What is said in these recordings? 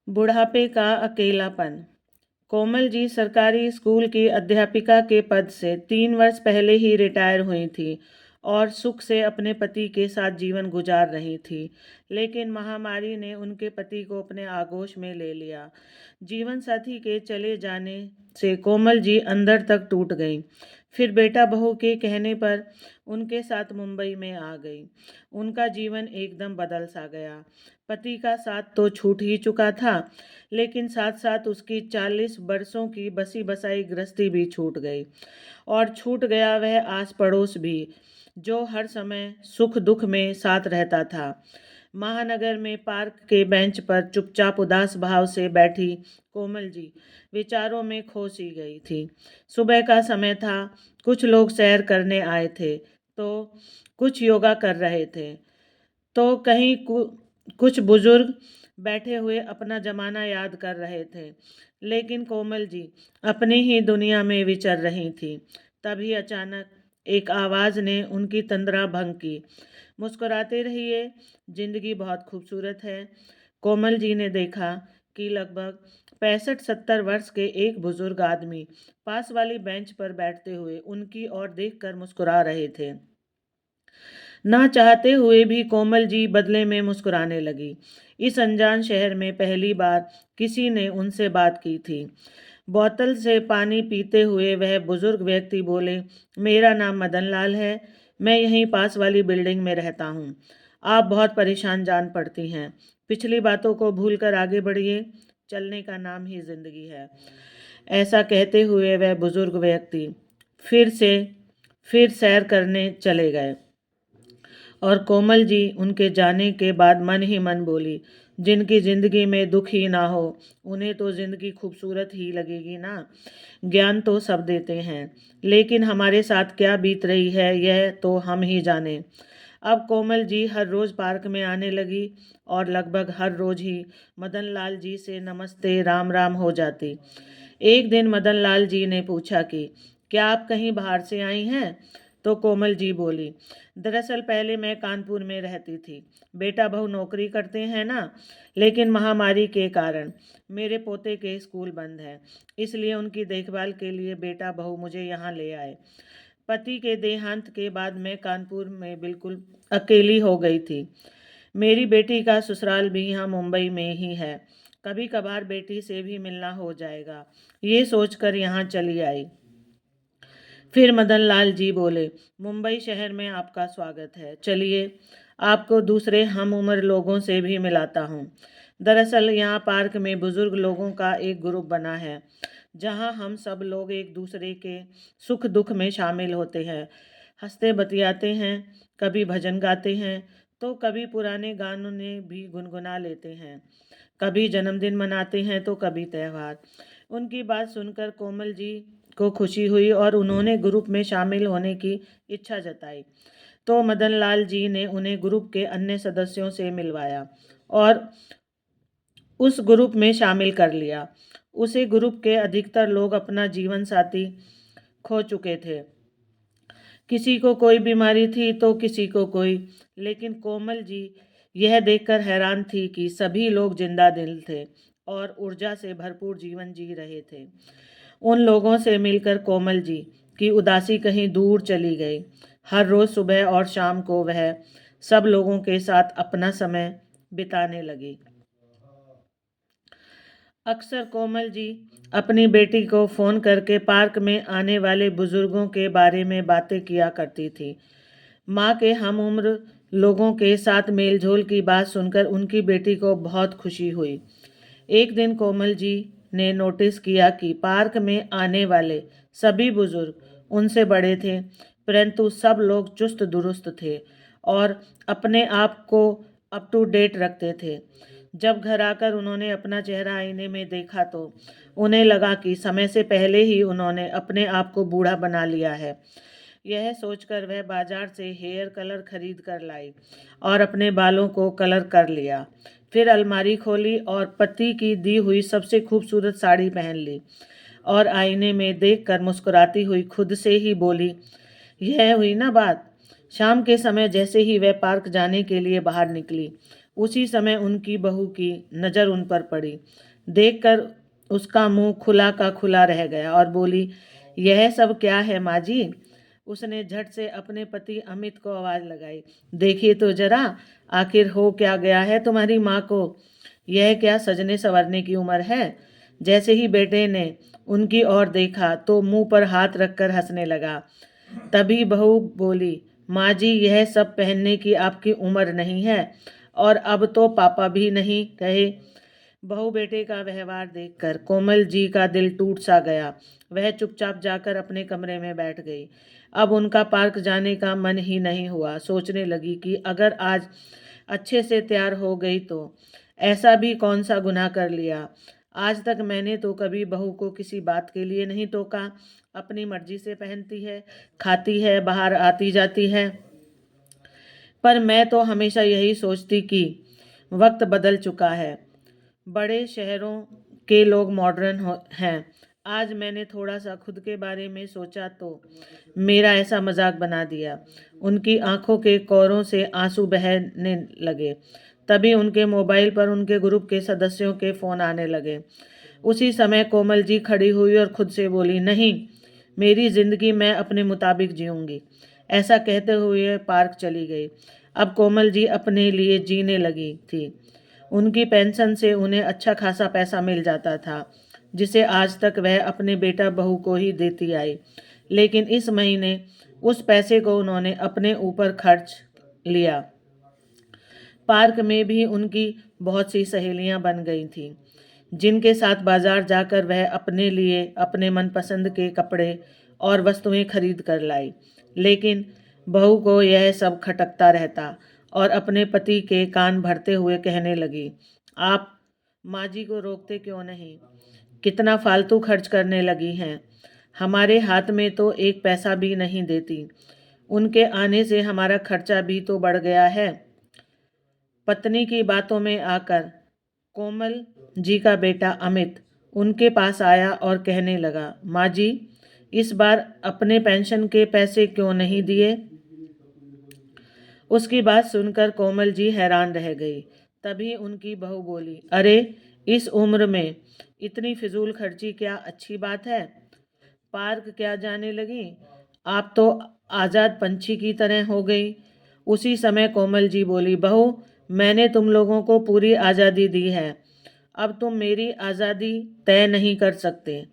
बुढ़ापे का अकेलापन। कोमल जी सरकारी स्कूल की अध्यापिका के पद से 3 वर्ष पहले ही रिटायर हुई थी और सुख से अपने पति के साथ जीवन गुजार रही थी। लेकिन महामारी ने उनके पति को अपने आगोश में ले लिया। जीवन साथी के चले जाने से कोमल जी अंदर तक टूट गई। फिर बेटा बहू के कहने पर उनके साथ मुंबई में आ गई। उनका जीवन एकदम बदल सा गया। पति का साथ तो छूट ही चुका था, लेकिन साथ साथ उसकी 40 वर्षों की बसी बसाई गृहस्थी भी छूट गई। और छूट गया वह आस पड़ोस भी, जो हर समय सुख दुख में साथ रहता था। महानगर में पार्क के बेंच पर चुपचाप उदास भाव से बैठी कोमल जी विचारों में खो सी गई थी। सुबह का समय था। कुछ लोग सैर करने आए थे, तो कुछ योगा कर रहे थे, तो कहीं कुछ बुजुर्ग बैठे हुए अपना जमाना याद कर रहे थे। लेकिन कोमल जी अपनी ही दुनिया में विचर रही थी। तभी अचानक एक आवाज़ ने उनकी तंद्रा भंग की। मुस्कुराते रहिए, जिंदगी बहुत खूबसूरत है। कोमल जी ने देखा कि लगभग 65-70 वर्ष के एक बुजुर्ग आदमी पास वाली बेंच पर बैठते हुए उनकी ओर देखकर मुस्कुरा रहे थे। ना चाहते हुए भी कोमल जी बदले में मुस्कुराने लगी। इस अनजान शहर में पहली बार किसी ने उनसे बात की थी। बोतल से पानी पीते हुए वह बुजुर्ग व्यक्ति बोले, मेरा नाम मदन लाल है। मैं यहीं पास वाली बिल्डिंग में रहता हूँ। आप बहुत परेशान जान पड़ती हैं। पिछली बातों को भूलकर आगे बढ़िए। चलने का नाम ही जिंदगी है। ऐसा कहते हुए वह बुजुर्ग व्यक्ति फिर सैर करने चले गए। और कोमल जी उनके जाने के बाद मन ही मन बोली, जिनकी ज़िंदगी में दुख ही ना हो, उन्हें तो ज़िंदगी खूबसूरत ही लगेगी ना। ज्ञान तो सब देते हैं, लेकिन हमारे साथ क्या बीत रही है यह तो हम ही जाने। अब कोमल जी हर रोज़ पार्क में आने लगी और लगभग हर रोज़ ही मदन लाल जी से नमस्ते राम राम हो जाती। एक दिन मदन लाल जी ने पूछा कि क्या आप कहीं बाहर से आई हैं? तो कोमल जी बोली, दरअसल पहले मैं कानपुर में रहती थी। बेटा बहू नौकरी करते हैं ना, लेकिन महामारी के कारण मेरे पोते के स्कूल बंद हैं, इसलिए उनकी देखभाल के लिए बेटा बहू मुझे यहाँ ले आए। पति के देहांत के बाद मैं कानपुर में बिल्कुल अकेली हो गई थी। मेरी बेटी का ससुराल भी यहाँ मुंबई में ही है। कभी कभार बेटी से भी मिलना हो जाएगा, ये सोचकर यहाँ चली आई। फिर मदन लाल जी बोले, मुंबई शहर में आपका स्वागत है। चलिए आपको दूसरे हम उम्र लोगों से भी मिलाता हूँ। दरअसल यहाँ पार्क में बुजुर्ग लोगों का एक ग्रुप बना है, जहाँ हम सब लोग एक दूसरे के सुख दुख में शामिल होते हैं, हंसते बतियाते हैं, कभी भजन गाते हैं, तो कभी पुराने गानों ने भी गुनगुना लेते हैं, कभी जन्मदिन मनाते हैं तो कभी त्यौहार। उनकी बात सुनकर कोमल जी को खुशी हुई और उन्होंने ग्रुप में शामिल होने की इच्छा जताई। तो मदन लाल जी ने उन्हें ग्रुप के अन्य सदस्यों से मिलवाया और उस ग्रुप में शामिल कर लिया। उसे ग्रुप के अधिकतर लोग अपना जीवन साथी खो चुके थे। किसी को कोई बीमारी थी तो किसी को कोई, लेकिन कोमल जी यह देखकर हैरान थी कि सभी लोग जिंदा दिल थे और ऊर्जा से भरपूर जीवन जी रहे थे। उन लोगों से मिलकर कोमल जी की उदासी कहीं दूर चली गई। हर रोज सुबह और शाम को वह सब लोगों के साथ अपना समय बिताने लगी। अक्सर कोमल जी अपनी बेटी को फ़ोन करके पार्क में आने वाले बुजुर्गों के बारे में बातें किया करती थी। माँ के हम उम्र लोगों के साथ मेलजोल की बात सुनकर उनकी बेटी को बहुत खुशी हुई। एक दिन कोमल जी ने नोटिस किया कि पार्क में आने वाले सभी बुजुर्ग उनसे बड़े थे, परंतु सब लोग चुस्त दुरुस्त थे और अपने आप को अप टू डेट रखते थे। जब घर आकर उन्होंने अपना चेहरा आईने में देखा तो उन्हें लगा कि समय से पहले ही उन्होंने अपने आप को बूढ़ा बना लिया है। यह सोचकर वह बाजार से हेयर कलर खरीद कर लाई और अपने बालों को कलर कर लिया। फिर अलमारी खोली और पति की दी हुई सबसे खूबसूरत साड़ी पहन ली और आईने में देखकर मुस्कुराती हुई खुद से ही बोली, यह हुई ना बात। शाम के समय जैसे ही वह पार्क जाने के लिए बाहर निकली, उसी समय उनकी बहू की नज़र उन पर पड़ी। देखकर उसका मुंह खुला का खुला रह गया और बोली, यह सब क्या है माँ जी? उसने झट से अपने पति अमित को आवाज़ लगाई, देखिए तो जरा, आखिर हो क्या गया है तुम्हारी माँ को? यह क्या सजने संवरने की उम्र है? जैसे ही बेटे ने उनकी ओर देखा तो मुंह पर हाथ रखकर हंसने लगा। तभी बहू बोली, माँ जी, यह सब पहनने की आपकी उम्र नहीं है, और अब तो पापा भी नहीं रहे। बहू बेटे का व्यवहार देखकर कोमल जी का दिल टूट सा गया। वह चुपचाप जाकर अपने कमरे में बैठ गई। अब उनका पार्क जाने का मन ही नहीं हुआ। सोचने लगी कि अगर आज अच्छे से तैयार हो गई तो ऐसा भी कौन सा गुनाह कर लिया। आज तक मैंने तो कभी बहू को किसी बात के लिए नहीं टोका। अपनी मर्जी से पहनती है, खाती है, बाहर आती जाती है। पर मैं तो हमेशा यही सोचती कि वक्त बदल चुका है। बड़े शहरों के लोग मॉडर्न हैं। आज मैंने थोड़ा सा खुद के बारे में सोचा तो मेरा ऐसा मजाक बना दिया। उनकी आंखों के कोरों से आंसू बहने लगे। तभी उनके मोबाइल पर उनके ग्रुप के सदस्यों के फ़ोन आने लगे। उसी समय कोमल जी खड़ी हुई और खुद से बोली, नहीं, मेरी ज़िंदगी मैं अपने मुताबिक जीऊँगी। ऐसा कहते हुए पार्क चली गई। अब कोमल जी अपने लिए जीने लगी थी। उनकी पेंशन से उन्हें अच्छा खासा पैसा मिल जाता था, जिसे आज तक वह अपने बेटा बहू को ही देती आई। लेकिन इस महीने उस पैसे को उन्होंने अपने ऊपर खर्च लिया। पार्क में भी उनकी बहुत सी सहेलियां बन गई थीं, जिनके साथ बाजार जाकर वह अपने लिए अपने मनपसंद के कपड़े और वस्तुएं खरीद कर लाई। लेकिन बहू को यह सब खटकता रहता और अपने पति के कान भरते हुए कहने लगी, आप माँ जी को रोकते क्यों नहीं? कितना फालतू खर्च करने लगी हैं। हमारे हाथ में तो एक पैसा भी नहीं देती। उनके आने से हमारा खर्चा भी तो बढ़ गया है। पत्नी की बातों में आकर कोमल जी का बेटा अमित उनके पास आया और कहने लगा, माँ जी, इस बार अपने पेंशन के पैसे क्यों नहीं दिए? उसकी बात सुनकर कोमल जी हैरान रह गई। तभी उनकी बहू बोली, अरे, इस उम्र में इतनी फिजूल खर्ची क्या अच्छी बात है? पार्क क्या जाने लगी? आप तो आज़ाद पंछी की तरह हो गई। उसी समय कोमल जी बोली, बहू, मैंने तुम लोगों को पूरी आज़ादी दी है। अब तुम मेरी आज़ादी तय नहीं कर सकते।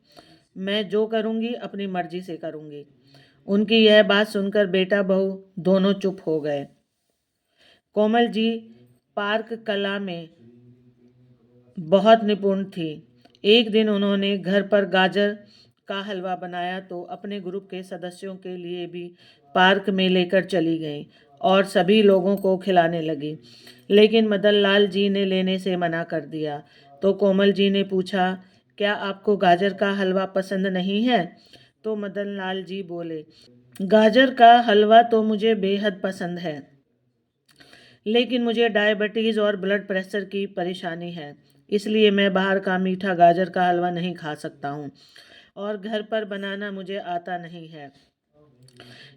मैं जो करूँगी अपनी मर्जी से करूँगी। उनकी यह बात सुनकर बेटा बहू दोनों चुप हो गए। कोमल जी पार्क कला में बहुत निपुण थी। एक दिन उन्होंने घर पर गाजर का हलवा बनाया तो अपने ग्रुप के सदस्यों के लिए भी पार्क में लेकर चली गई और सभी लोगों को खिलाने लगी। लेकिन मदन लाल जी ने लेने से मना कर दिया। तो कोमल जी ने पूछा, क्या आपको गाजर का हलवा पसंद नहीं है? तो मदन लाल जी बोले, गाजर का हलवा तो मुझे बेहद पसंद है, लेकिन मुझे डायबिटीज़ और ब्लड प्रेशर की परेशानी है, इसलिए मैं बाहर का मीठा गाजर का हलवा नहीं खा सकता हूँ, और घर पर बनाना मुझे आता नहीं है,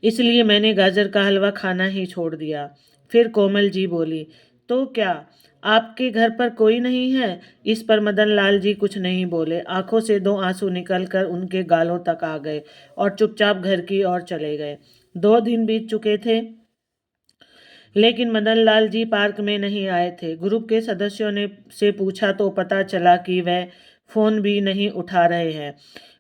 इसलिए मैंने गाजर का हलवा खाना ही छोड़ दिया। फिर कोमल जी बोली, तो क्या आपके घर पर कोई नहीं है? इस पर मदन लाल जी कुछ नहीं बोले। आंखों से दो आंसू निकलकर उनके गालों तक आ गए और चुपचाप घर की ओर चले गए। 2 दिन बीत चुके थे, लेकिन मदन लाल जी पार्क में नहीं आए थे। ग्रुप के सदस्यों ने से पूछा तो पता चला कि वह फ़ोन भी नहीं उठा रहे हैं।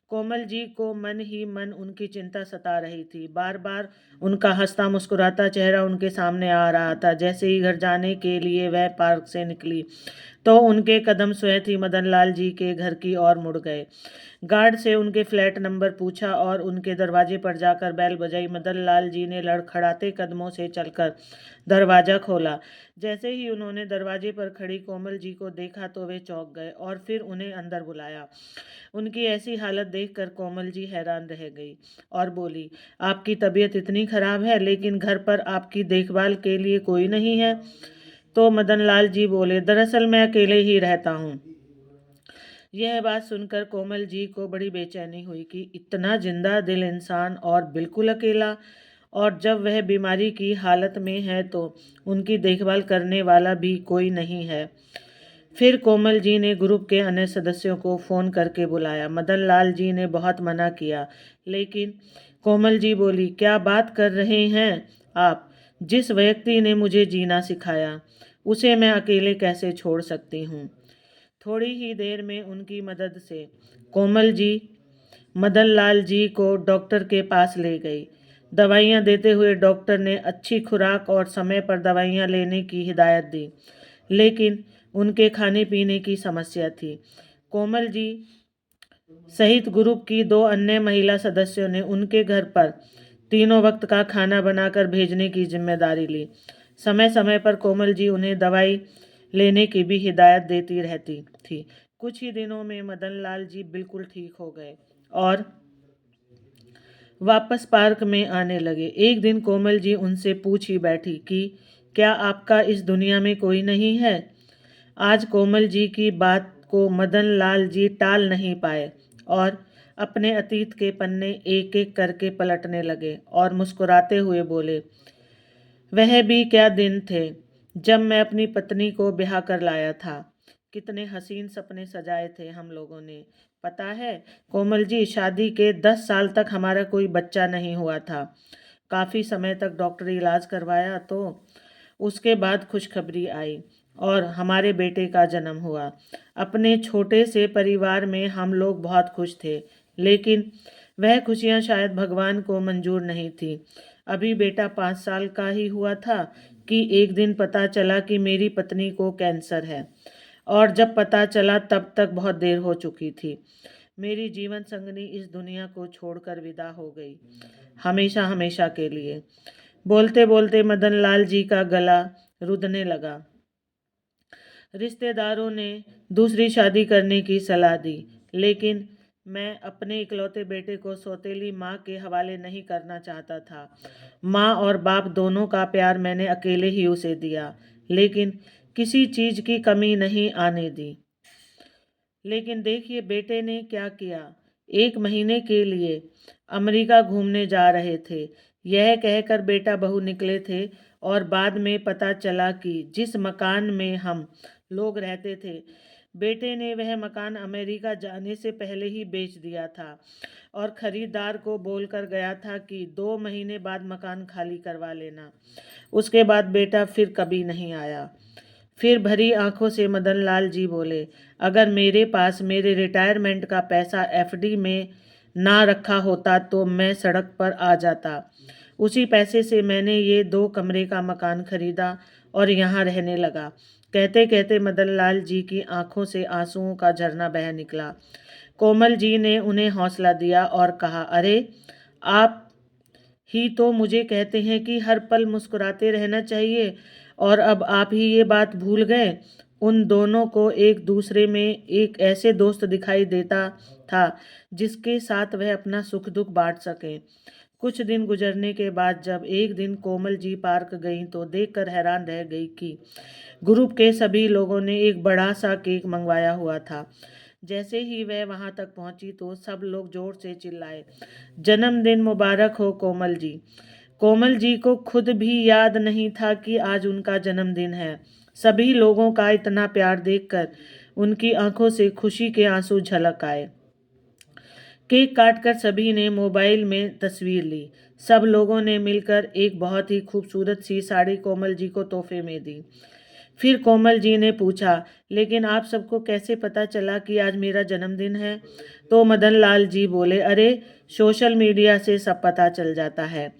कोमल जी को मन ही मन उनकी चिंता सता रही थी। बार बार उनका हंसता मुस्कुराता चेहरा उनके सामने आ रहा था। जैसे ही घर जाने के लिए वह पार्क से निकली तो उनके कदम स्वयं ही मदन लाल जी के घर की ओर मुड़ गए। गार्ड से उनके फ्लैट नंबर पूछा और उनके दरवाजे पर जाकर बेल बजाई। मदन लाल जी ने लड़खड़ाते कदमों से चलकर दरवाज़ा खोला। जैसे ही उन्होंने दरवाजे पर खड़ी कोमल जी को देखा तो वे चौंक गए और फिर उन्हें अंदर बुलाया। उनकी ऐसी हालत देखकर कोमल जी हैरान रह गई और बोली, आपकी तबीयत इतनी खराब है, लेकिन घर पर आपकी देखभाल के लिए कोई नहीं है? तो मदन लाल जी बोले, दरअसल मैं अकेले ही रहता हूँ। यह बात सुनकर कोमल जी को बड़ी बेचैनी हुई कि इतना जिंदा दिल इंसान और बिल्कुल अकेला। और जब वह बीमारी की हालत में है तो उनकी देखभाल करने वाला भी कोई नहीं है। फिर कोमल जी ने ग्रुप के अन्य सदस्यों को फ़ोन करके बुलाया। मदन लाल जी ने बहुत मना किया, लेकिन कोमल जी बोली, क्या बात कर रहे हैं आप? जिस व्यक्ति ने मुझे जीना सिखाया, उसे मैं अकेले कैसे छोड़ सकती हूँ? थोड़ी ही देर में उनकी मदद से कोमल जी मदन लाल जी को डॉक्टर के पास ले गई। दवाइयाँ देते हुए डॉक्टर ने अच्छी खुराक और समय पर दवाइयाँ लेने की हिदायत दी, लेकिन उनके खाने पीने की समस्या थी। कोमल जी सहित ग्रुप की 2 अन्य महिला सदस्यों ने उनके घर पर तीनों वक्त का खाना बनाकर भेजने की जिम्मेदारी ली। समय समय पर कोमल जी उन्हें दवाई लेने की भी हिदायत देती रहती थी। कुछ ही दिनों में मदन लाल जी बिल्कुल ठीक हो गए और वापस पार्क में आने लगे। एक दिन कोमल जी उनसे पूछ ही बैठी कि क्या आपका इस दुनिया में कोई नहीं है? आज कोमल जी की बात को मदन लाल जी टाल नहीं पाए और अपने अतीत के पन्ने एक एक करके पलटने लगे और मुस्कुराते हुए बोले, वह भी क्या दिन थे जब मैं अपनी पत्नी को ब्याह कर लाया था। कितने हसीन सपने सजाए थे हम लोगों ने। पता है कोमल जी, शादी के 10 साल तक हमारा कोई बच्चा नहीं हुआ था। काफ़ी समय तक डॉक्टरी इलाज करवाया तो उसके बाद खुशखबरी आई और हमारे बेटे का जन्म हुआ। अपने छोटे से परिवार में हम लोग बहुत खुश थे, लेकिन वह खुशियां शायद भगवान को मंजूर नहीं थी। अभी बेटा 5 साल का ही हुआ था कि एक दिन पता चला कि मेरी पत्नी को कैंसर है, और जब पता चला तब तक बहुत देर हो चुकी थी। मेरी जीवन संगनी इस दुनिया को छोड़कर विदा हो गई, हमेशा हमेशा के लिए। बोलते बोलते मदन लाल जी का गला रुदने लगा। रिश्तेदारों ने दूसरी शादी करने की सलाह दी, लेकिन मैं अपने इकलौते बेटे को सौतेली माँ के हवाले नहीं करना चाहता था। माँ और बाप दोनों का प्यार मैंने अकेले ही उसे दिया, लेकिन किसी चीज़ की कमी नहीं आने दी। लेकिन देखिए बेटे ने क्या किया। 1 महीने के लिए अमेरिका घूमने जा रहे थे, यह कहकर बेटा बहू निकले थे, और बाद में पता चला कि जिस मकान में हम लोग रहते थे, बेटे ने वह मकान अमेरिका जाने से पहले ही बेच दिया था और खरीदार को बोलकर गया था कि 2 महीने बाद मकान खाली करवा लेना। उसके बाद बेटा फिर कभी नहीं आया। फिर भरी आंखों से मदन लाल जी बोले, अगर मेरे पास मेरे रिटायरमेंट का पैसा एफडी में ना रखा होता तो मैं सड़क पर आ जाता। उसी पैसे से मैंने ये 2 कमरे का मकान खरीदा और यहाँ रहने लगा। कहते कहते मदन लाल जी की आंखों से आंसुओं का झरना बह निकला। कोमल जी ने उन्हें हौसला दिया और कहा, अरे आप ही तो मुझे कहते हैं कि हर पल मुस्कुराते रहना चाहिए, और अब आप ही ये बात भूल गए। उन दोनों को एक दूसरे में एक ऐसे दोस्त दिखाई देता था जिसके साथ वह अपना सुख दुख बांट सकें। कुछ दिन गुजरने के बाद जब एक दिन कोमल जी पार्क गईं तो देखकर हैरान रह गई कि ग्रुप के सभी लोगों ने एक बड़ा सा केक मंगवाया हुआ था। जैसे ही वह वहां तक पहुंची तो सब लोग जोर से चिल्लाए, जन्मदिन मुबारक हो कोमल जी। कोमल जी को खुद भी याद नहीं था कि आज उनका जन्मदिन है। सभी लोगों का इतना प्यार देखकर उनकी आंखों से खुशी के आंसू झलक आए। केक काटकर सभी ने मोबाइल में तस्वीर ली। सब लोगों ने मिलकर एक बहुत ही खूबसूरत सी साड़ी कोमल जी को तोहफे में दी। फिर कोमल जी ने पूछा, लेकिन आप सबको कैसे पता चला कि आज मेरा जन्मदिन है? तो मदन लाल जी बोले, अरे सोशल मीडिया से सब पता चल जाता है।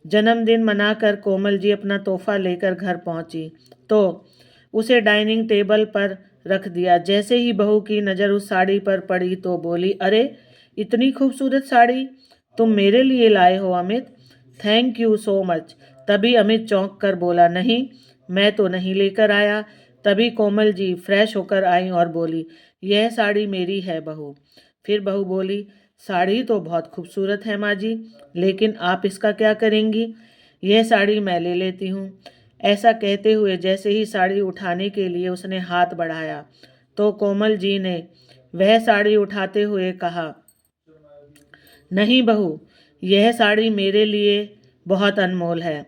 जन्मदिन मनाकर कोमल जी अपना तोहफा लेकर घर पहुंची तो उसे डाइनिंग टेबल पर रख दिया। जैसे ही बहू की नज़र उस साड़ी पर पड़ी तो बोली, अरे इतनी खूबसूरत साड़ी तुम मेरे लिए लाए हो Amit, thank you so much. तभी अमित चौंक कर बोला, नहीं मैं तो नहीं लेकर आया। तभी कोमल जी फ्रेश होकर आई और बोली, यह साड़ी मेरी है बहू। फिर बहू बोली, साड़ी तो बहुत खूबसूरत है माँ जी, लेकिन आप इसका क्या करेंगी? यह साड़ी मैं ले लेती हूँ। ऐसा कहते हुए जैसे ही साड़ी उठाने के लिए उसने हाथ बढ़ाया तो कोमल जी ने वह साड़ी उठाते हुए कहा, नहीं बहू, यह साड़ी मेरे लिए बहुत अनमोल है।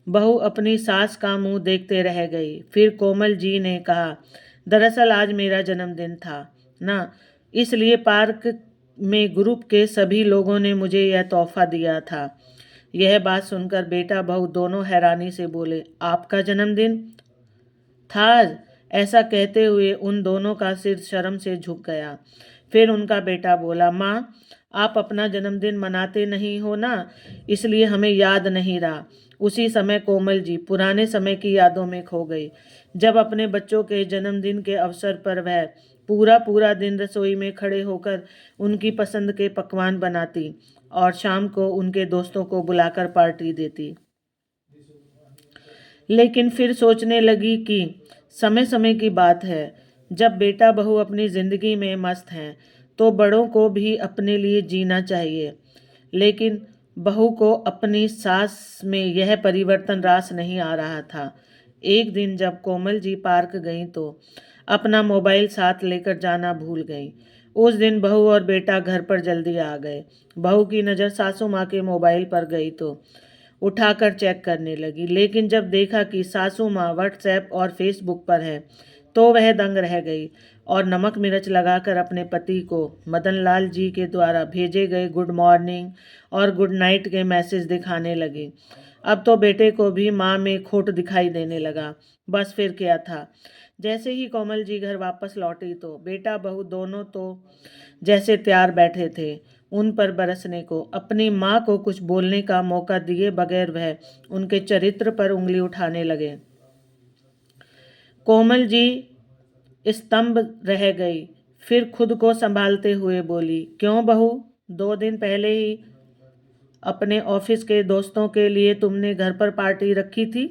बहू अपनी सास का मुंह देखते रह गई। फिर कोमल जी ने कहा, दरअसल आज मेरा जन्मदिन था ना, इसलिए पार्क में ग्रुप के सभी लोगों ने मुझे यह तोहफा दिया था। यह बात सुनकर बेटा बहू दोनों हैरानी से बोले, आपका जन्मदिन था आज? ऐसा कहते हुए उन दोनों का सिर शर्म से झुक गया। फिर उनका बेटा बोला, माँ, आप अपना जन्मदिन मनाते नहीं हो ना, इसलिए हमें याद नहीं रहा। उसी समय कोमल जी पुराने समय की यादों में खो गई, जब अपने बच्चों के जन्मदिन के अवसर पर वह पूरा पूरा दिन रसोई में खड़े होकर उनकी पसंद के पकवान बनाती और शाम को उनके दोस्तों को बुलाकर पार्टी देती। लेकिन फिर सोचने लगी कि समय समय की बात है, जब बेटा बहू अपनी जिंदगी में मस्त हैं तो बड़ों को भी अपने लिए जीना चाहिए। लेकिन बहू को अपनी सास में यह परिवर्तन रास नहीं आ रहा था। एक दिन जब कोमल जी पार्क गई तो अपना मोबाइल साथ लेकर जाना भूल गई। उस दिन बहू और बेटा घर पर जल्दी आ गए। बहू की नज़र सासू माँ के मोबाइल पर गई तो उठाकर चेक करने लगी, लेकिन जब देखा कि सासू माँ व्हाट्सएप और फेसबुक पर है तो वह दंग रह गई और नमक मिर्च लगाकर अपने पति को मदन लाल जी के द्वारा भेजे गए गुड मॉर्निंग और गुड नाइट के मैसेज दिखाने लगी। अब तो बेटे को भी माँ में खोट दिखाई देने लगा। बस फिर क्या था, जैसे ही कोमल जी घर वापस लौटी तो बेटा बहू दोनों तो जैसे तैयार बैठे थे उन पर बरसने को। अपनी माँ को कुछ बोलने का मौका दिए बगैर वह उनके चरित्र पर उंगली उठाने लगे। कोमल जी स्तंभ रह गई, फिर खुद को संभालते हुए बोली, क्यों बहू, 2 दिन पहले ही अपने ऑफिस के दोस्तों के लिए तुमने घर पर पार्टी रखी थी,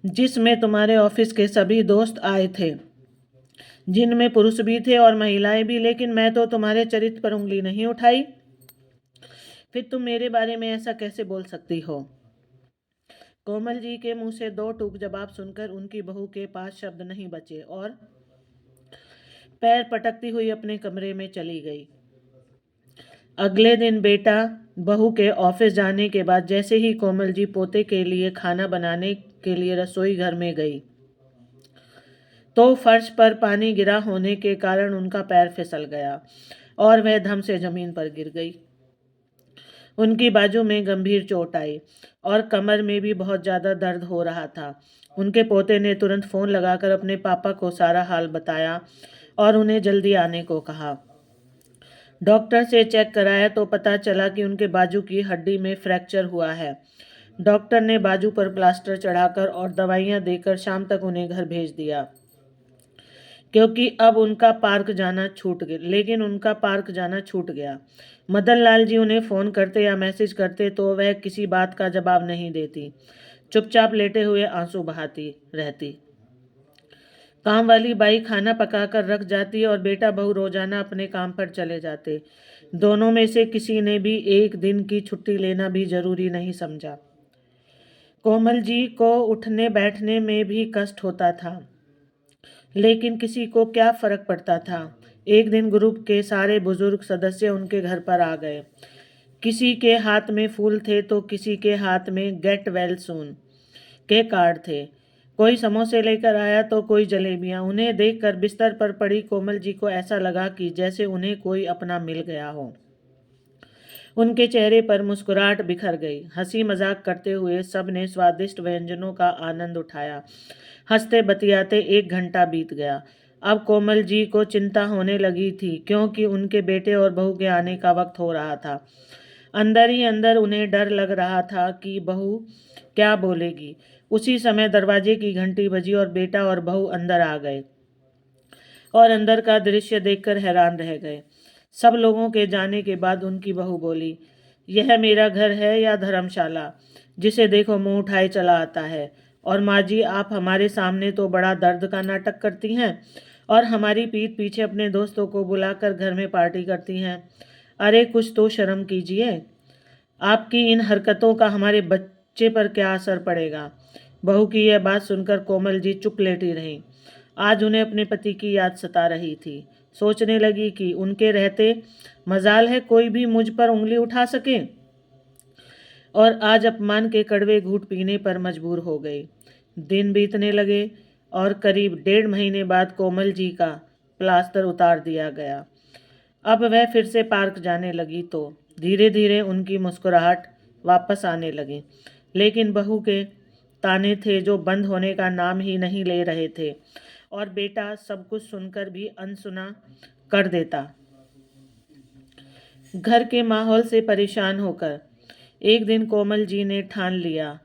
जिसमें तुम्हारे ऑफिस के सभी दोस्त आए थे, जिनमें पुरुष भी थे और महिलाएं भी, लेकिन मैं तो तुम्हारे चरित्र पर उंगली नहीं उठाई। फिर तुम मेरे बारे में ऐसा कैसे बोल सकती हो? कोमल जी के मुंह से 2 टूक जवाब सुनकर उनकी बहू के पास शब्द नहीं बचे और पैर पटकती हुई अपने कमरे में चली गई। अगले दिन बेटा बहू के ऑफिस जाने के बाद जैसे ही कोमल जी पोते के लिए खाना बनाने के लिए रसोई घर में गई तो फर्श पर पानी गिरा होने के कारण उनका पैर फिसल गया और वह धम से जमीन पर गिर गई। उनकी बाजू में गंभीर चोट आई और कमर में भी बहुत ज़्यादा दर्द हो रहा था। उनके पोते ने तुरंत फ़ोन लगाकर अपने पापा को सारा हाल बताया और उन्हें जल्दी आने को कहा। डॉक्टर से चेक कराया तो पता चला कि उनके बाजू की हड्डी में फ्रैक्चर हुआ है। डॉक्टर ने बाजू पर प्लास्टर चढ़ाकर और दवाइयाँ देकर शाम तक उन्हें घर भेज दिया, क्योंकि अब उनका पार्क जाना छूट गया। लेकिन उनका पार्क जाना छूट गया। मदन लाल जी उन्हें फ़ोन करते या मैसेज करते तो वह किसी बात का जवाब नहीं देती, चुपचाप लेटे हुए आंसू बहाती रहती। काम वाली बाई खाना पकाकर रख जाती और बेटा बहू रोजाना अपने काम पर चले जाते। दोनों में से किसी ने भी एक दिन की छुट्टी लेना भी जरूरी नहीं समझा। कोमल जी को उठने बैठने में भी कष्ट होता था, लेकिन किसी को क्या फर्क पड़ता था। एक दिन ग्रुप के सारे बुजुर्ग सदस्य उनके घर पर आ गए। किसी के हाथ में फूल थे तो किसी के हाथ में गेट वेल सून के कार्ड थे। कोई समोसे लेकर आया तो कोई जलेबियां। उन्हें देखकर बिस्तर पर पड़ी कोमल जी को ऐसा लगा कि जैसे उन्हें कोई अपना मिल गया हो। उनके चेहरे पर मुस्कुराहट बिखर गई। हंसी मजाक करते हुए सब ने स्वादिष्ट व्यंजनों का आनंद उठाया। हंसते बतियाते 1 घंटा बीत गया। अब कोमल जी को चिंता होने लगी थी, क्योंकि उनके बेटे और बहू के आने का वक्त हो रहा था। अंदर ही अंदर उन्हें डर लग रहा था कि बहू क्या बोलेगी। उसी समय दरवाजे की घंटी बजी और बेटा और बहू अंदर आ गए और अंदर का दृश्य देखकर हैरान रह गए। सब लोगों के जाने के बाद उनकी बहू बोली, यह मेरा घर है या धर्मशाला, जिसे देखो मुंह उठाए चला आता है। और माँ जी, आप हमारे सामने तो बड़ा दर्द का नाटक करती हैं और हमारी पीठ पीछे अपने दोस्तों को बुलाकर घर में पार्टी करती हैं। अरे कुछ तो शर्म कीजिए। आपकी इन हरकतों का हमारे बच्चे पर क्या असर पड़ेगा? बहू की यह बात सुनकर कोमल जी चुप लेटी रहीं। आज उन्हें अपने पति की याद सता रही थी। सोचने लगी कि उनके रहते मजाल है कोई भी मुझ पर उंगली उठा सके। और आज अपमान के कड़वे घूंट पीने पर मजबूर हो गई। दिन बीतने लगे और करीब 1.5 महीने बाद कोमल जी का प्लास्टर उतार दिया गया। अब वह फिर से पार्क जाने लगी तो धीरे धीरे उनकी मुस्कुराहट वापस आने लगी। लेकिन बहू के ताने थे जो बंद होने का नाम ही नहीं ले रहे थे, और बेटा सब कुछ सुनकर भी अनसुना कर देता। घर के माहौल से परेशान होकर एक दिन कोमल जी ने ठान लिया,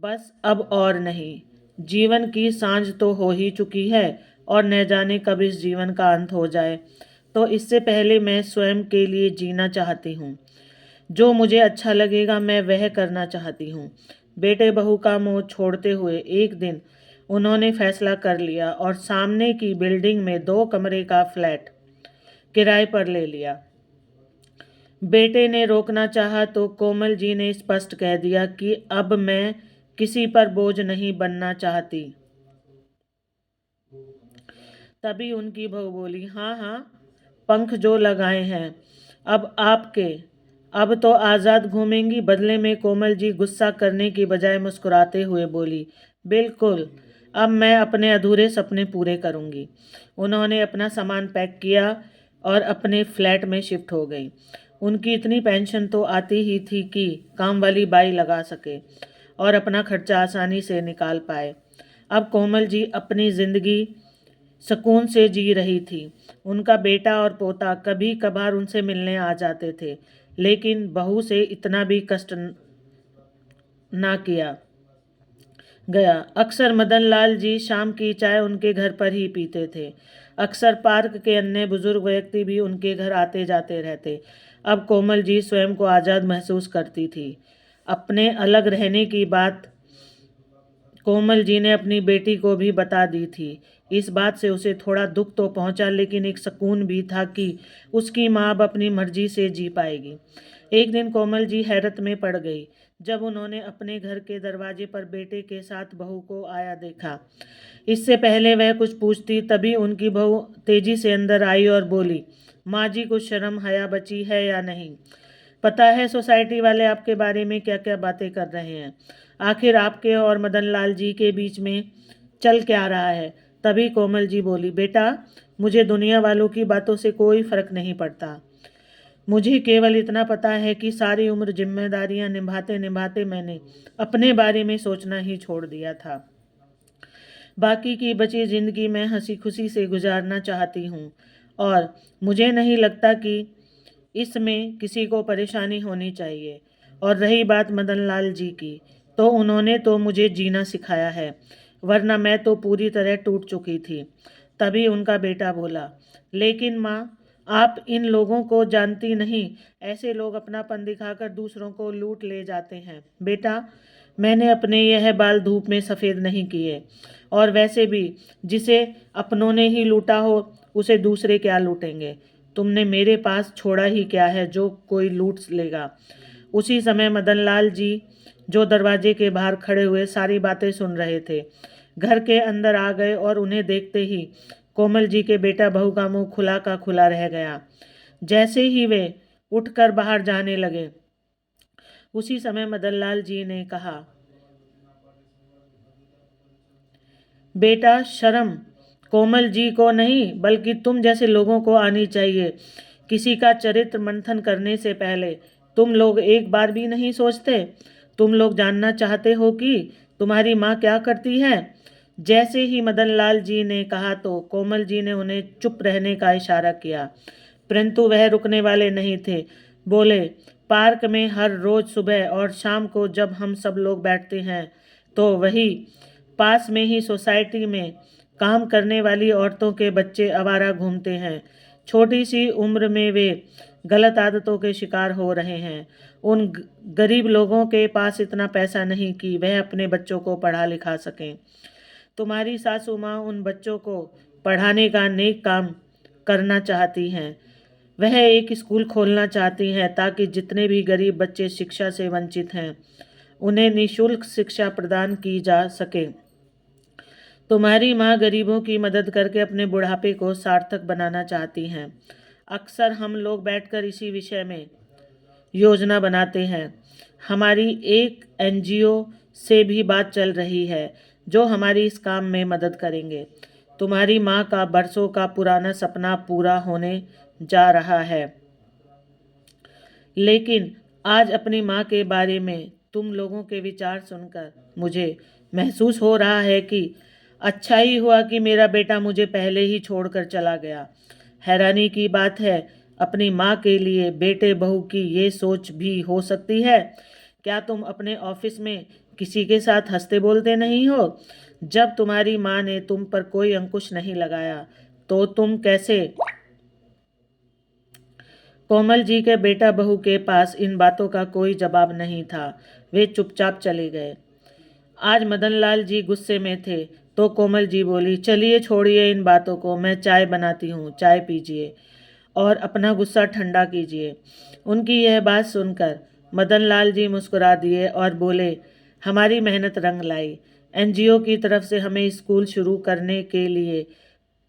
बस अब और नहीं। जीवन की सांझ तो हो ही चुकी है और न जाने कब इस जीवन का अंत हो जाए, तो इससे पहले मैं स्वयं के लिए जीना चाहती हूँ। जो मुझे अच्छा लगेगा मैं वह करना चाहती हूँ। बेटे बहू का मोह छोड़ते हुए एक दिन उन्होंने फैसला कर लिया और सामने की बिल्डिंग में 2 कमरे का फ्लैट किराए पर ले लिया। बेटे ने रोकना चाहा तो कोमल जी ने स्पष्ट कह दिया कि अब मैं किसी पर बोझ नहीं बनना चाहती। तभी उनकी बहू बोली, हाँ हाँ, पंख जो लगाए हैं अब आपके, अब तो आज़ाद घूमेंगी। बदले में कोमल जी गुस्सा करने की बजाय मुस्कुराते हुए बोली, बिल्कुल, अब मैं अपने अधूरे सपने पूरे करूंगी। उन्होंने अपना सामान पैक किया और अपने फ्लैट में शिफ्ट हो गई। उनकी इतनी पेंशन तो आती ही थी कि काम वाली बाई लगा सके और अपना खर्चा आसानी से निकाल पाए। अब कोमल जी अपनी ज़िंदगी सुकून से जी रही थी। उनका बेटा और पोता कभी कभार उनसे मिलने आ जाते थे, लेकिन बहू से इतना भी कष्ट ना किया गया। अक्सर मदन लाल जी शाम की चाय उनके घर पर ही पीते थे। अक्सर पार्क के अन्य बुजुर्ग व्यक्ति भी उनके घर आते जाते रहते। अब कोमल जी स्वयं को आज़ाद महसूस करती थी। अपने अलग रहने की बात कोमल जी ने अपनी बेटी को भी बता दी थी। इस बात से उसे थोड़ा दुख तो पहुंचा, लेकिन एक सुकून भी था कि उसकी माँ अब अपनी मर्जी से जी पाएगी। एक दिन कोमल जी हैरत में पड़ गई जब उन्होंने अपने घर के दरवाजे पर बेटे के साथ बहू को आया देखा। इससे पहले वह कुछ पूछती, तभी उनकी बहू तेजी से अंदर आई और बोली, माँ जी, कुछ शर्म हया बची है या नहीं? पता है सोसाइटी वाले आपके बारे में क्या क्या बातें कर रहे हैं? आखिर आपके और मदन लाल जी के बीच में चल क्या रहा है? तभी कोमल जी बोली, बेटा, मुझे दुनिया वालों की बातों से कोई फर्क नहीं पड़ता। मुझे केवल इतना पता है कि सारी उम्र जिम्मेदारियां निभाते निभाते मैंने अपने बारे में सोचना ही छोड़ दिया था। बाकी की बची जिंदगी मैं हंसी खुशी से गुजारना चाहती हूँ, और मुझे नहीं लगता कि इसमें किसी को परेशानी होनी चाहिए। और रही बात मदन लाल जी की, तो उन्होंने तो मुझे जीना सिखाया है, वरना मैं तो पूरी तरह टूट चुकी थी। तभी उनका बेटा बोला, लेकिन माँ, आप इन लोगों को जानती नहीं। ऐसे लोग अपनापन दिखाकर दूसरों को लूट ले जाते हैं। बेटा, मैंने अपने यह बाल धूप में सफ़ेद नहीं किए, और वैसे भी जिसे अपनों ने ही लूटा हो उसे दूसरे क्या लूटेंगे? तुमने मेरे पास छोड़ा ही क्या है जो कोई लूट लेगा? उसी समय मदन लाल जी, जो दरवाजे के बाहर खड़े हुए सारी बातें सुन रहे थे, घर के अंदर आ गए और उन्हें देखते ही कोमल जी के बेटा बहू का मुंह खुला का खुला रह गया। जैसे ही वे उठकर बाहर जाने लगे, उसी समय मदन लाल जी ने कहा, बेटा, शर्म कोमल जी को नहीं बल्कि तुम जैसे लोगों को आनी चाहिए। किसी का चरित्र मंथन करने से पहले तुम लोग एक बार भी नहीं सोचते? तुम लोग जानना चाहते हो कि तुम्हारी माँ क्या करती है? जैसे ही मदन लाल जी ने कहा तो कोमल जी ने उन्हें चुप रहने का इशारा किया, परंतु वह रुकने वाले नहीं थे। बोले, पार्क में हर रोज सुबह और शाम को जब हम सब लोग बैठते हैं, तो वही पास में ही सोसाइटी में काम करने वाली औरतों के बच्चे आवारा घूमते हैं। छोटी सी उम्र में वे गलत आदतों के शिकार हो रहे हैं। उन गरीब लोगों के पास इतना पैसा नहीं कि वह अपने बच्चों को पढ़ा लिखा सकें। तुम्हारी सासू माँ उन बच्चों को पढ़ाने का नेक काम करना चाहती हैं। वह एक स्कूल खोलना चाहती हैं ताकि जितने भी गरीब बच्चे शिक्षा से वंचित हैं उन्हें निःशुल्क शिक्षा प्रदान की जा सके। तुम्हारी माँ गरीबों की मदद करके अपने बुढ़ापे को सार्थक बनाना चाहती हैं। अक्सर हम लोग बैठकर इसी विषय में योजना बनाते हैं। हमारी एक एनजीओ से भी बात चल रही है जो हमारी इस काम में मदद करेंगे। तुम्हारी माँ का बरसों का पुराना सपना पूरा होने जा रहा है। लेकिन आज अपनी माँ के बारे में तुम लोगों के विचार सुनकर मुझे महसूस हो रहा है कि अच्छा ही हुआ कि मेरा बेटा मुझे पहले ही छोड़कर चला गया। हैरानी की बात है, अपनी माँ के लिए बेटे बहू की ये सोच भी हो सकती है। क्या तुम अपने ऑफिस में किसी के साथ हंसते बोलते नहीं हो? जब तुम्हारी माँ ने तुम पर कोई अंकुश नहीं लगाया तो तुम कैसे? कोमल जी के बेटा बहू के पास इन बातों का कोई जवाब नहीं था। वे चुपचाप चले गए। आज मदनलाल जी गुस्से में थे तो कोमल जी बोली, चलिए छोड़िए इन बातों को, मैं चाय बनाती हूँ, चाय पीजिए और अपना गुस्सा ठंडा कीजिए। उनकी यह बात सुनकर मदनलाल जी मुस्कुरा दिए और बोले, हमारी मेहनत रंग लाई। एनजीओ की तरफ से हमें स्कूल शुरू करने के लिए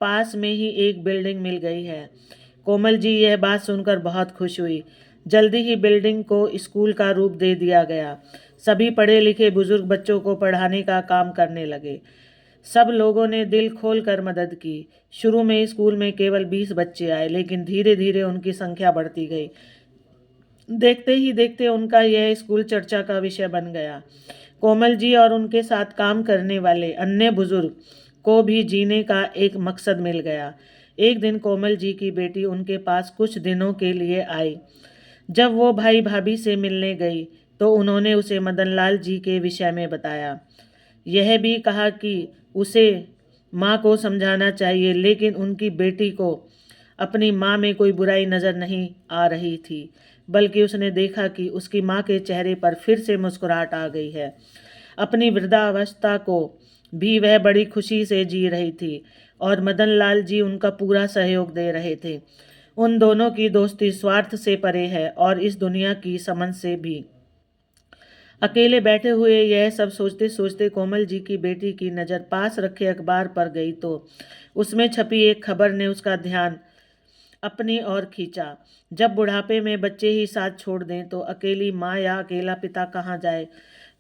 पास में ही एक बिल्डिंग मिल गई है। कोमल जी यह बात सुनकर बहुत खुश हुई। जल्दी ही बिल्डिंग को स्कूल का रूप दे दिया गया। सभी पढ़े लिखे बुजुर्ग बच्चों को पढ़ाने का काम करने लगे। सब लोगों ने दिल खोल कर मदद की। शुरू में स्कूल में केवल 20 बच्चे आए, लेकिन धीरे धीरे उनकी संख्या बढ़ती गई। देखते ही देखते उनका यह स्कूल चर्चा का विषय बन गया। कोमल जी और उनके साथ काम करने वाले अन्य बुजुर्ग को भी जीने का एक मकसद मिल गया। एक दिन कोमल जी की बेटी उनके पास कुछ दिनों के लिए आई। जब वो भाई भाभी से मिलने गई तो उन्होंने उसे मदनलाल जी के विषय में बताया। यह भी कहा कि उसे माँ को समझाना चाहिए, लेकिन उनकी बेटी को अपनी माँ में कोई बुराई नज़र नहीं आ रही थी, बल्कि उसने देखा कि उसकी माँ के चेहरे पर फिर से मुस्कुराहट आ गई है। अपनी वृद्धावस्था को भी वह बड़ी खुशी से जी रही थी और मदनलाल जी उनका पूरा सहयोग दे रहे थे। उन दोनों की दोस्ती स्वार्थ से परे है और इस दुनिया की समझ से भी। अकेले बैठे हुए यह सब सोचते सोचते कोमल जी की बेटी की नज़र पास रखे अखबार पर गई तो उसमें छपी एक खबर ने उसका ध्यान अपनी ओर खींचा। जब बुढ़ापे में बच्चे ही साथ छोड़ दें तो अकेली माँ या अकेला पिता कहाँ जाए।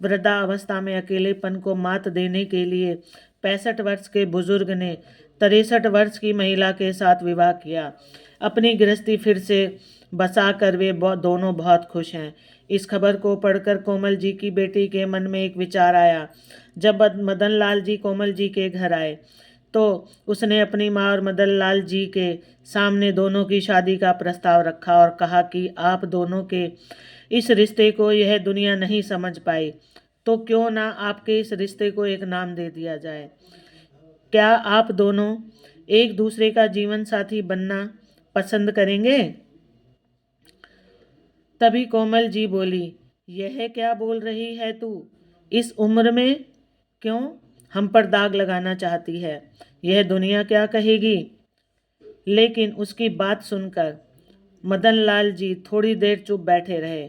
वृद्धावस्था में अकेलेपन को मात देने के लिए 65 वर्ष के बुजुर्ग ने 63 वर्ष की महिला के साथ विवाह किया। अपनी गृहस्थी फिर से बसा कर वे दोनों बहुत खुश हैं। इस खबर को पढ़कर कोमल जी की बेटी के मन में एक विचार आया। जब मदन लाल जी कोमल जी के घर आए तो उसने अपनी माँ और मदन लाल जी के सामने दोनों की शादी का प्रस्ताव रखा और कहा कि आप दोनों के इस रिश्ते को यह दुनिया नहीं समझ पाई, तो क्यों ना आपके इस रिश्ते को एक नाम दे दिया जाए। क्या आप दोनों एक दूसरे का जीवन साथी बनना पसंद करेंगे? तभी कोमल जी बोली, यह क्या बोल रही है तू? इस उम्र में क्यों हम पर दाग लगाना चाहती है? यह दुनिया क्या कहेगी? लेकिन उसकी बात सुनकर मदन लाल जी थोड़ी देर चुप बैठे रहे।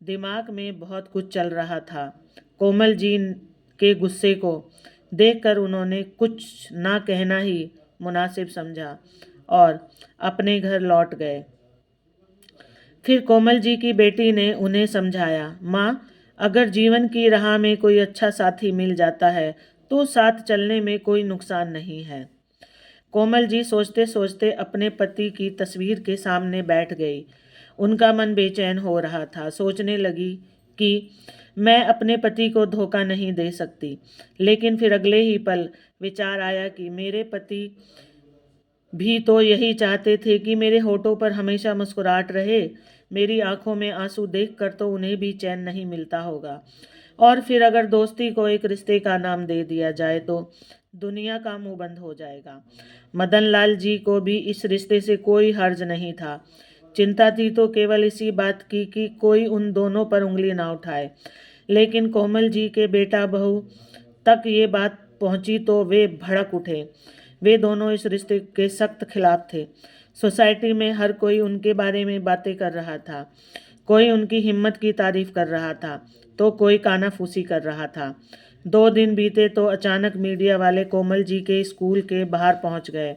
दिमाग में बहुत कुछ चल रहा था। कोमल जी के गुस्से को देखकर उन्होंने कुछ ना कहना ही मुनासिब समझा और अपने घर लौट गए। फिर कोमल जी की बेटी ने उन्हें समझाया, माँ, अगर जीवन की राह में कोई अच्छा साथी मिल जाता है तो साथ चलने में कोई नुकसान नहीं है। कोमल जी सोचते सोचते अपने पति की तस्वीर के सामने बैठ गई। उनका मन बेचैन हो रहा था। सोचने लगी कि मैं अपने पति को धोखा नहीं दे सकती। लेकिन फिर अगले ही पल विचार आया कि मेरे पति भी तो यही चाहते थे कि मेरे होठों पर हमेशा मुस्कुराहट रहे। मेरी आंखों में आंसू देखकर तो उन्हें भी चैन नहीं मिलता होगा। और फिर अगर दोस्ती को एक रिश्ते का नाम दे दिया जाए तो दुनिया का मुंह बंद हो जाएगा। मदन लाल जी को भी इस रिश्ते से कोई हर्ज नहीं था। चिंता थी तो केवल इसी बात की कि कोई उन दोनों पर उंगली ना उठाए। लेकिन कोमल जी के बेटा बहू तक ये बात पहुंची तो वे भड़क उठे। वे दोनों इस रिश्ते के सख्त खिलाफ थे। सोसाइटी में हर कोई उनके बारे में बातें कर रहा था। कोई उनकी हिम्मत की तारीफ कर रहा था तो कोई कानाफूसी कर रहा था। 2 दिन बीते तो अचानक मीडिया वाले कोमल जी के स्कूल के बाहर पहुंच गए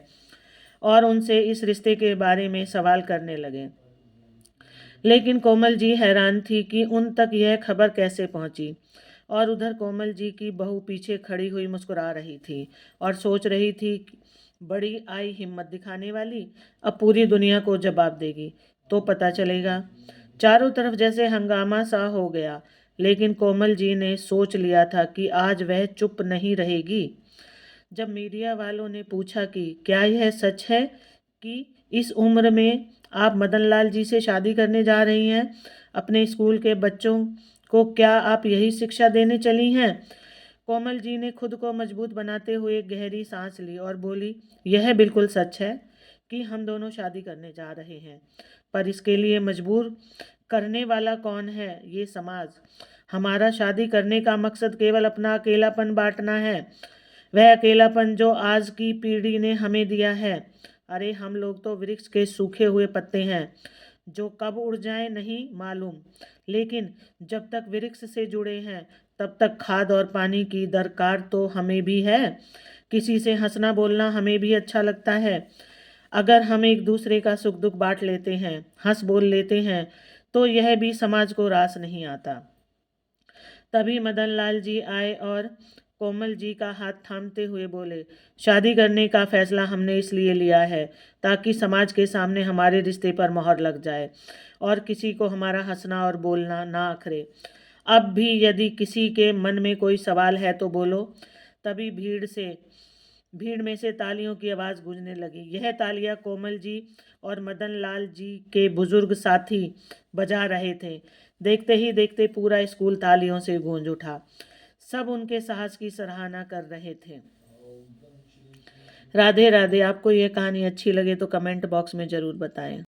और उनसे इस रिश्ते के बारे में सवाल करने लगे। लेकिन कोमल जी हैरान थी कि उन तक यह खबर कैसे पहुंची। और उधर कोमल जी की बहू पीछे खड़ी हुई मुस्कुरा रही थी और सोच रही थी कि बड़ी आई हिम्मत दिखाने वाली, अब पूरी दुनिया को जवाब देगी तो पता चलेगा। चारों तरफ जैसे हंगामा सा हो गया, लेकिन कोमल जी ने सोच लिया था कि आज वह चुप नहीं रहेगी। जब मीडिया वालों ने पूछा कि क्या यह सच है कि इस उम्र में आप मदन लाल जी से शादी करने जा रही हैं, अपने स्कूल के बच्चों को क्या आप यही शिक्षा देने चली हैं, कोमल जी ने खुद को मजबूत बनाते हुए गहरी सांस ली और बोली, यह बिल्कुल सच है कि हम दोनों शादी करने जा रहे हैं, पर इसके लिए मजबूर करने वाला कौन है? ये समाज। हमारा शादी करने का मकसद केवल अपना अकेलापन बांटना है, वह अकेलापन जो आज की पीढ़ी ने हमें दिया है। अरे हम लोग तो वृक्ष के सूखे हुए पत्ते हैं जो कब उड़ जाए नहीं मालूम, लेकिन जब तक वृक्ष से जुड़े हैं तब तक खाद और पानी की दरकार तो हमें भी है। किसी से हंसना बोलना हमें भी अच्छा लगता है। अगर हम एक दूसरे का सुख दुख बांट लेते हैं, हंस बोल लेते हैं, तो यह भी समाज को रास नहीं आता। तभी मदन लाल जी आए और कोमल जी का हाथ थामते हुए बोले, शादी करने का फैसला हमने इसलिए लिया है ताकि समाज के सामने हमारे रिश्ते पर मोहर लग जाए और किसी को हमारा हंसना और बोलना ना अखरे। अब भी यदि किसी के मन में कोई सवाल है तो बोलो। तभी भीड़ में से तालियों की आवाज़ गूंजने लगी। यह तालियां कोमल जी और मदन लाल जी के बुजुर्ग साथी बजा रहे थे। देखते ही देखते पूरा स्कूल तालियों से गूंज उठा। सब उनके साहस की सराहना कर रहे थे। राधे राधे। आपको यह कहानी अच्छी लगे तो कमेंट बॉक्स में ज़रूर बताएं।